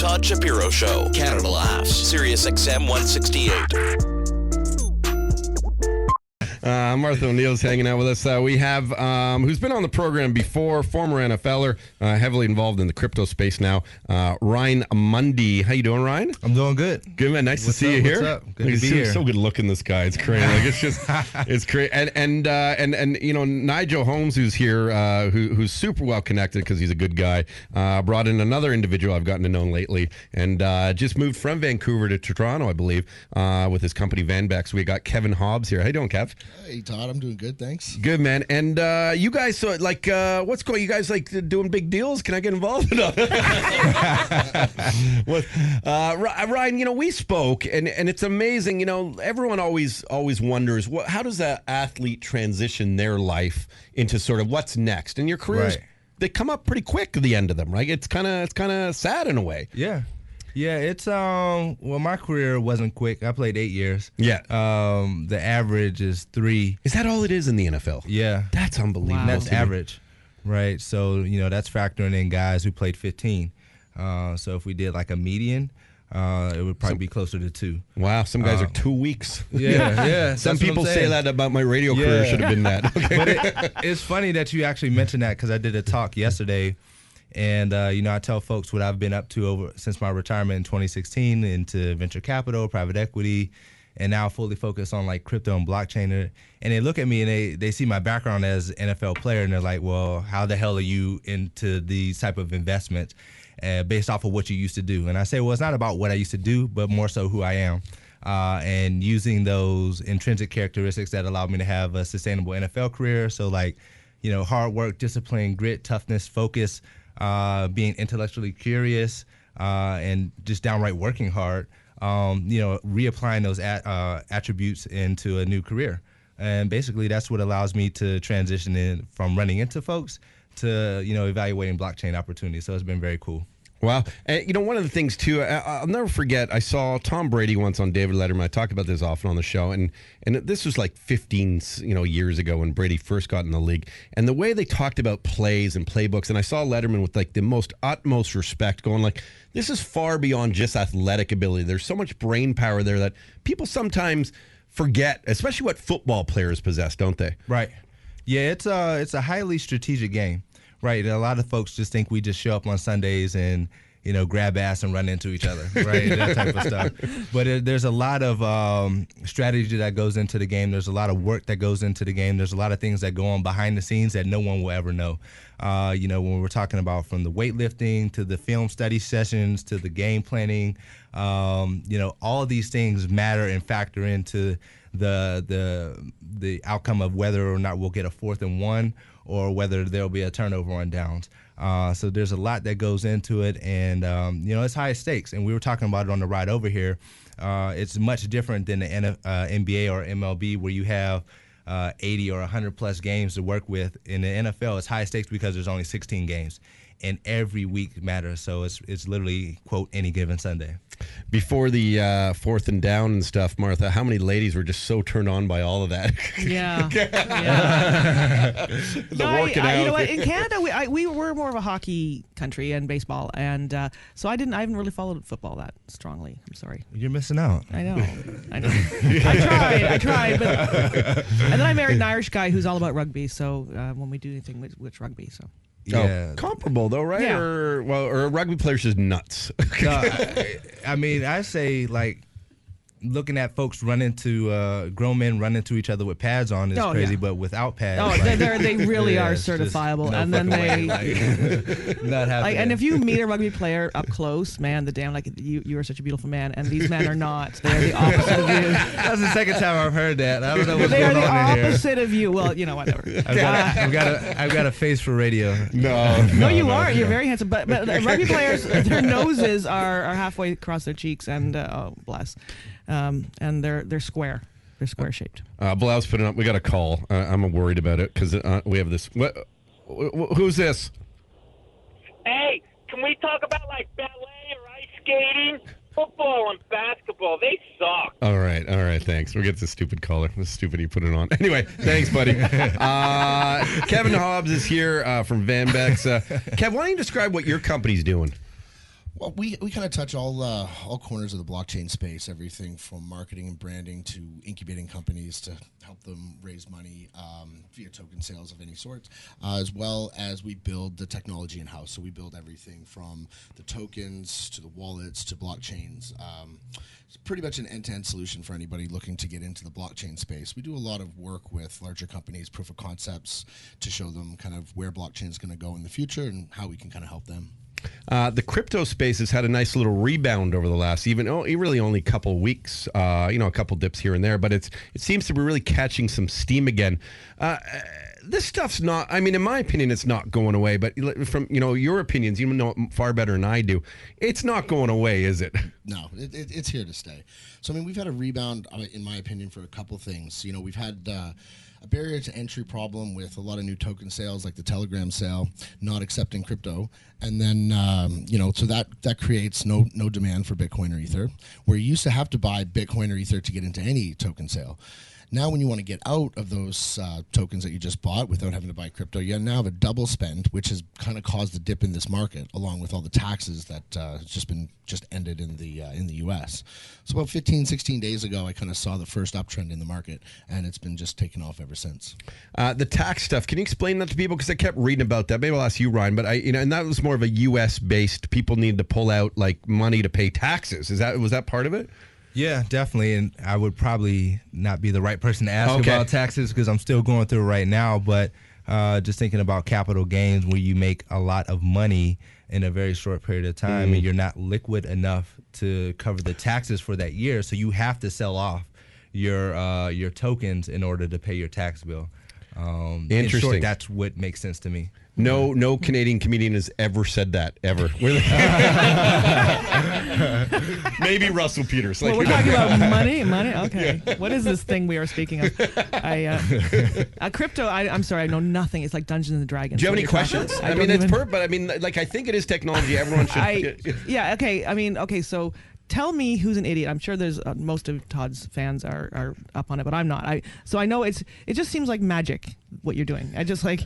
Todd Shapiro Show. Canada Laughs. SiriusXM 168. Martha O'Neill's hanging out with us. We have, who's been on the program before, former NFLer, heavily involved in the crypto space now, Ryan Mundy. How you doing, Ryan? I'm doing good. Good, man. Nice to see you here. What's up? Good to be here. So good looking, this guy. It's crazy. Like, it's just, it's crazy. And you know, Nigel Holmes, who's here, who's super well connected because he's a good guy, brought in another individual I've gotten to know lately, and just moved from Vancouver to Toronto, I believe, with his company Vanbex. We got Kevin Hobbs here. How you doing, Kev? Hey, Todd, I'm doing good, thanks. Good, man. And you guys, so like, what's going? You guys like doing big deals? Can I get involved? Ryan, you know, we spoke, and it's amazing. You know, everyone always wonders how does an athlete transition their life into sort of what's next, and your careers. Right. They come up pretty quick at the end of them, right? It's kind of sad in a way. Yeah. Yeah, it's well, my career wasn't quick. I played 8 years. Yeah. The average is 3. Is that all it is in the NFL? Yeah. That's unbelievable. Wow. That's average, right? So, you know, that's factoring in guys who played 15. So if we did like a median, it would probably be closer to 2. Wow, some guys are 2 weeks. Yeah. Some people say that about my radio career. Should have been that. Okay. But it's funny that you actually mentioned that, because I did a talk yesterday. And, you know, I tell folks what I've been up to since my retirement in 2016 into venture capital, private equity, and now fully focused on, like, crypto and blockchain. And they look at me and they see my background as an NFL player, and they're like, well, how the hell are you into these type of investments based off of what you used to do? And I say, well, it's not about what I used to do, but more so who I am. And using those intrinsic characteristics that allowed me to have a sustainable NFL career. So, like, you know, hard work, discipline, grit, toughness, focus, being intellectually curious, and just downright working hard, you know, reapplying those attributes into a new career. And basically that's what allows me to transition in from running into folks to, you know, evaluating blockchain opportunities. So it's been very cool. Wow. And, you know, one of the things, too, I'll never forget, I saw Tom Brady once on David Letterman. I talk about this often on the show. And this was like 15, years ago when Brady first got in the league. And the way they talked about plays and playbooks, and I saw Letterman with, like, the utmost respect going, like, this is far beyond just athletic ability. There's so much brain power there that people sometimes forget, especially what football players possess, don't they? Right. Yeah, it's a highly strategic game. Right, a lot of folks just think we just show up on Sundays and, you know, grab ass and run into each other, right, that type of stuff. But there's a lot of strategy that goes into the game. There's a lot of work that goes into the game. There's a lot of things that go on behind the scenes that no one will ever know. You know, when we're talking about from the weightlifting to the film study sessions to the game planning, you know, all of these things matter and factor into the outcome of whether or not we'll get a 4th and 1 or whether there'll be a turnover on downs. So there's a lot that goes into it, and you know, it's high stakes. And we were talking about it on the ride over here. It's much different than the NBA or MLB, where you have 80 or 100 plus games to work with. In the NFL, it's high stakes because there's only 16 games, and every week matters. So it's literally, quote, any given Sunday. Before the 4th and down and stuff, Martha, how many ladies were just so turned on by all of that? Yeah. Working out. You know what? In Canada, we were more of a hockey country and baseball, and so I haven't really followed football that strongly. I'm sorry. You're missing out. I know. I tried, but and then I married an Irish guy who's all about rugby. So when we do anything, it's rugby. So. Yeah. Comparable though, right? Yeah. Or a rugby player's just nuts. No, I mean, I say, like, looking at folks run into grown men run into each other with pads on is crazy, but without pads, they really are certifiable, and then they not happening. and if you meet a rugby player up close, man, you are such a beautiful man, and these men are not. They are the opposite of you. That's the second time I've heard that. I don't know what's they going are the on in here. opposite of you. Well, you know, whatever. I've got a face for radio. No, you are. You're very handsome, but rugby players, their noses are halfway across their cheeks, and oh, bless. And they're square. They're square shaped. Blou's putting up. We got a call. I'm worried about it because we have this. Who's this? Hey, can we talk about like ballet or ice skating? Football and basketball, they suck. All right. Thanks. We'll get this stupid caller. This stupid you put it on. Anyway, thanks, buddy. Kevin Hobbs is here from Vanbex. Kev, why don't you describe what your company's doing? Well, we kind of touch all corners of the blockchain space, everything from marketing and branding to incubating companies to help them raise money via token sales of any sort, as well as we build the technology in-house. So we build everything from the tokens to the wallets to blockchains. It's pretty much an end-to-end solution for anybody looking to get into the blockchain space. We do a lot of work with larger companies, proof of concepts, to show them kind of where blockchain is going to go in the future and how we can kind of help them. The crypto space has had a nice little rebound over the last really only a couple of weeks, a couple dips here and there, but it seems to be really catching some steam again. This stuff's not, I mean, in my opinion, it's not going away, but from, your opinions, you know it far better than I do. It's not going away, is it? No, it's here to stay. So, I mean, we've had a rebound, in my opinion, for a couple things. We've had a barrier to entry problem with a lot of new token sales, like the Telegram sale, not accepting crypto. And then, so that creates no demand for Bitcoin or Ether, where you used to have to buy Bitcoin or Ether to get into any token sale. Now, when you want to get out of those tokens that you just bought without having to buy crypto, you now have a double spend, which has kind of caused a dip in this market, along with all the taxes that just ended in the U.S. So about 15, 16 days ago, I kind of saw the first uptrend in the market, and it's been just taking off ever since. The tax stuff, can you explain that to people? Because I kept reading about that. Maybe I'll ask you, Ryan, but and that was more of a U.S. based. People need to pull out like money to pay taxes. Was that part of it? Yeah, definitely, and I would probably not be the right person to ask about taxes because I'm still going through it right now, but just thinking about capital gains where you make a lot of money in a very short period of time and you're not liquid enough to cover the taxes for that year, so you have to sell off your tokens in order to pay your tax bill. Interesting. In short, that's what makes sense to me. No Canadian comedian has ever said that, ever. Maybe Russell Peters. Well, we're talking about money. Okay. What is this thing we are speaking of? Crypto, I'm sorry, I know nothing. It's like Dungeons and Dragons. Do you have any questions? I mean, it's but I mean, like, I think it is technology. Everyone should. Yeah, okay. I mean, okay, so tell me who's an idiot. I'm sure there's most of Todd's fans are up on it, but I'm not. So I know it just seems like magic what you're doing. I just like.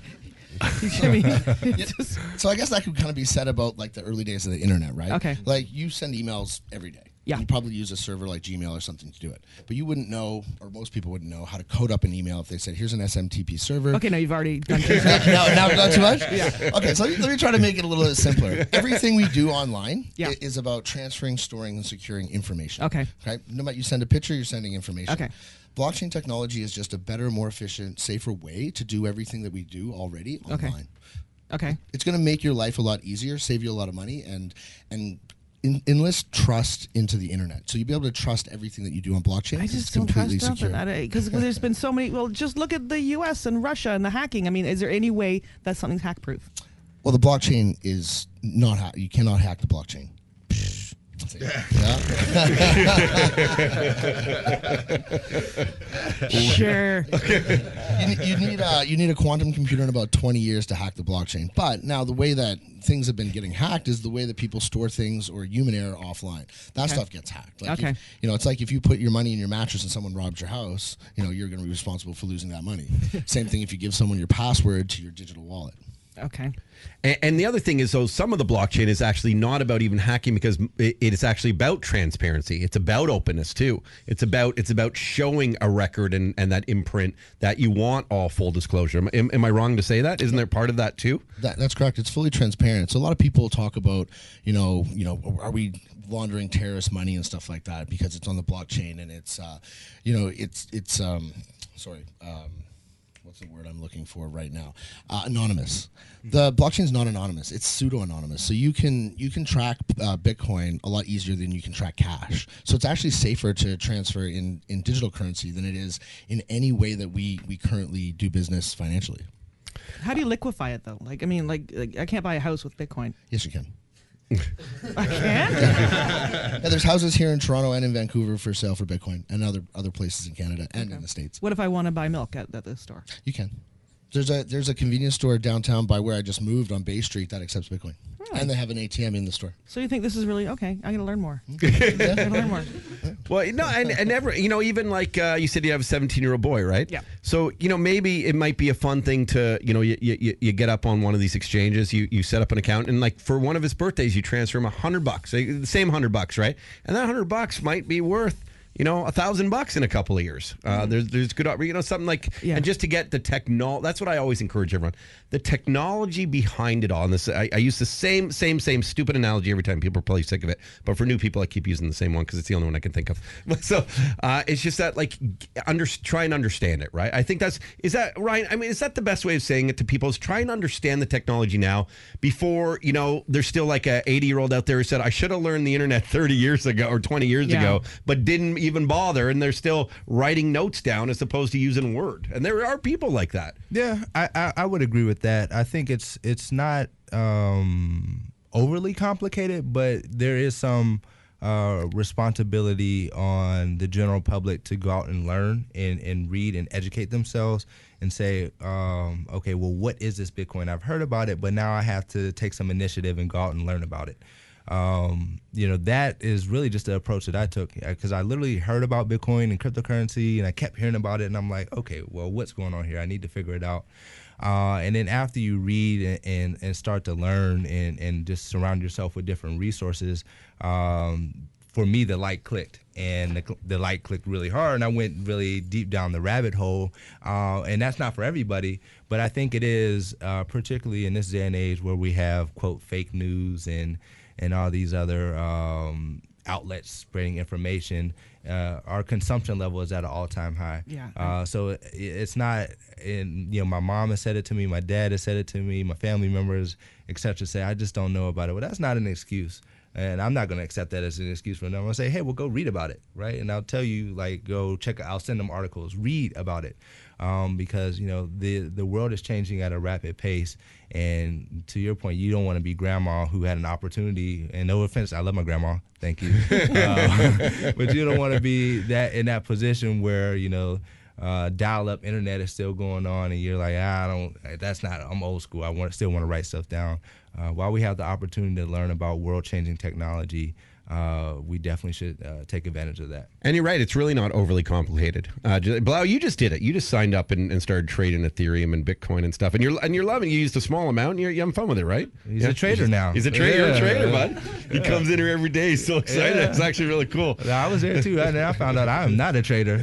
So I guess that could kind of be said about like the early days of the internet, right? Okay. Like you send emails every day. Yeah. You probably use a server like Gmail or something to do it. But you wouldn't know, or most people wouldn't know, how to code up an email if they said, here's an SMTP server. Okay, now you've already done too much. now not too much? Yeah. Okay, so let me try to make it a little bit simpler. Everything we do online is about transferring, storing, and securing information. Okay. No matter you send a picture, you're sending information. Okay. Blockchain technology is just a better, more efficient, safer way to do everything that we do already online. Okay. It's going to make your life a lot easier, save you a lot of money, and enlist trust into the internet. So you'll be able to trust everything that you do on blockchain. I just don't trust nothing. Because there's been so many. Well, just look at the U.S. and Russia and the hacking. I mean, is there any way that something's hack-proof? Well, the blockchain is not hack. You cannot hack the blockchain. Sure. You need a quantum computer in about 20 years to hack the blockchain. But now the way that things have been getting hacked is the way that people store things or human error offline. That stuff gets hacked. Like it's like if you put your money in your mattress and someone robs your house, you're going to be responsible for losing that money. Same thing if you give someone your password to your digital wallet. Okay. And the other thing is, though, some of the blockchain is actually not about even hacking because it is actually about transparency. It's about openness, too. It's about showing a record and that imprint that you want all full disclosure. Am I wrong to say that? Isn't there part of that, too? That's correct. It's fully transparent. So a lot of people talk about, are we laundering terrorist money and stuff like that because it's on the blockchain and it's what's the word I'm looking for right now? Anonymous. The blockchain is not anonymous. It's pseudo-anonymous. So you can track Bitcoin a lot easier than you can track cash. So it's actually safer to transfer in digital currency than it is in any way that we currently do business financially. How do you liquefy it, though? Like, I mean, like I can't buy a house with Bitcoin. Yes, you can. I can? Yeah, there's houses here in Toronto and in Vancouver for sale for Bitcoin and other places in Canada and in the States. What if I want to buy milk at the store? You can. There's a convenience store downtown by where I just moved on Bay Street that accepts Bitcoin. Really? And they have an ATM in the store. So you think this is really okay? I'm gonna learn more. I'm gonna learn more. Well, no, and never, even like you said, you have a 17-year-old boy, right? Yeah. So maybe it might be a fun thing to you get up on one of these exchanges, you set up an account, and like for one of his birthdays, you transfer him $100, the same $100, right? And that $100 might be worth $1,000 in a couple of years. There's good, something like, and just to get the technology. That's what I always encourage everyone. The technology behind it all. And this, I use the same stupid analogy every time. People are probably sick of it, but for new people, I keep using the same one because it's the only one I can think of. So it's just that, like, try and understand it, right? I think is that Ryan? I mean, is that the best way of saying it to people? Is try and understand the technology now before there's still like a 80-year-old out there who said, I should have learned the internet 30 years ago or 20 years ago, but didn't even bother, and they're still writing notes down as opposed to using Word. And there are people like that. Yeah, I would agree with that. I think it's not overly complicated, but there is some responsibility on the general public to go out and learn and read and educate themselves and say, okay, well, what is this Bitcoin? I've heard about it, but now I have to take some initiative and go out and learn about it. That is really just the approach that I took, because I literally heard about Bitcoin and cryptocurrency, and I kept hearing about it, and I'm like, okay, well, what's going on here? I need to figure it out. And then after you read and start to learn and just surround yourself with different resources, for me, the light clicked, and the light clicked really hard, and I went really deep down the rabbit hole. And that's not for everybody, but I think it is, particularly in this day and age where we have, quote, fake news and all these other outlets spreading information. Our consumption level is at an all-time high. Yeah. So it's not, my mom has said it to me, my dad has said it to me, my family members, et cetera, say, I just don't know about it. Well, that's not an excuse. And I'm not going to accept that as an excuse for them. I'm going to say, hey, well, go read about it, right? And I'll tell you, like, go check it. I'll send them articles, read about it. Because, the world is changing at a rapid pace. And to your point, you don't want to be grandma who had an opportunity. And no offense, I love my grandma. Thank you. But you don't want to be in that position where, dial-up internet is still going on, and you're like, I'm old school. I still want to write stuff down. While we have the opportunity to learn about world-changing technology, we definitely should take advantage of that. And you're right, it's really not overly complicated. Blau, you just did it. You just signed up and started trading Ethereum and Bitcoin and stuff. And you're loving it. You used a small amount, and you're having fun with it, right? He's a trader now. He's a trader. You're a trader, bud. He comes in here every day. He's so excited. It's actually really cool. I was there too, and I found out I am not a trader.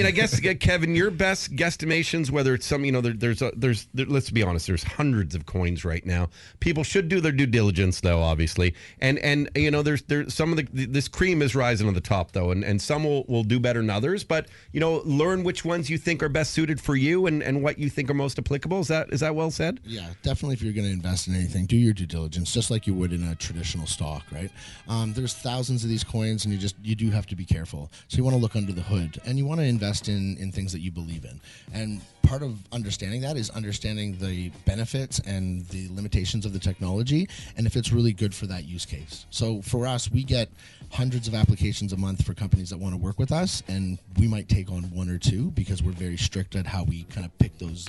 I guess, Kevin, your best guesstimations, whether it's some, let's be honest, there's hundreds of coins right now. People should do their due diligence, though, obviously, and there's some of this cream is rising to the top, though, and some will do better than others, but learn which ones you think are best suited for you and what you think are most applicable. Is that well said? Yeah, definitely. If you're going to invest in anything, do your due diligence, just like you would in a traditional stock, right? There's thousands of these coins, and you do have to be careful. So you want to look under the hood, and you want to invest in things that you believe in. And part of understanding that is understanding the benefits and the limitations of the technology, and if it's really good for that use case. So for us, we get hundreds of applications a month for companies that want to work with us, and we might take on one or two because we're very strict at how we kind of pick those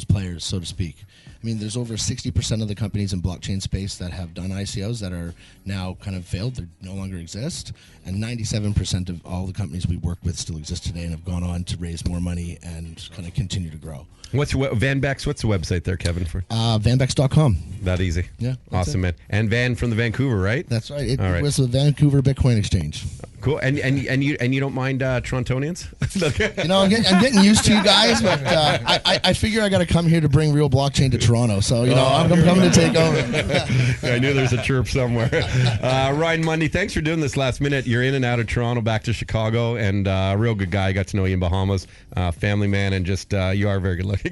players, so to speak. I mean, there's over 60% of the companies in blockchain space that have done ICOs that are now kind of failed. They no longer exist. And 97% of all the companies we work with still exist today and have gone on to raise more money and kind of continue to grow. Vanbex? What's the website there, Kevin? For Vanbex.com. That easy. Yeah. Awesome, man. And Van from the Vancouver, right? That's right. It right. was the Vancouver Bitcoin Exchange. Cool. And you don't mind Torontonians? I'm getting used to you guys, but I figure I got to come here to bring real blockchain to Toronto. So I'm coming to take over. I knew there's a chirp somewhere. Ryan Mundy, thanks for doing this last minute. You're in and out of Toronto, back to Chicago, and a real good guy. I got to know you in Bahamas. Family man, and just you are very good looking.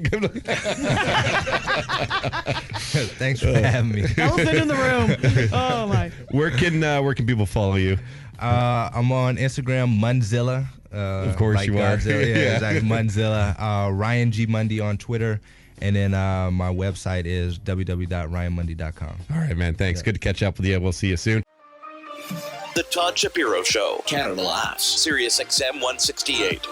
Thanks for having me. Elephant in the room. Oh my. Where can people follow you? I'm on Instagram, Munzilla. Of course like you are. Godzilla. Yeah, exactly. Munzilla. Ryan G. Mundy on Twitter. And then my website is www.ryanmundy.com. All right, man. Thanks. Good to catch up with you. We'll see you soon. The Todd Shapiro Show. Canada Laughs. SiriusXM 168.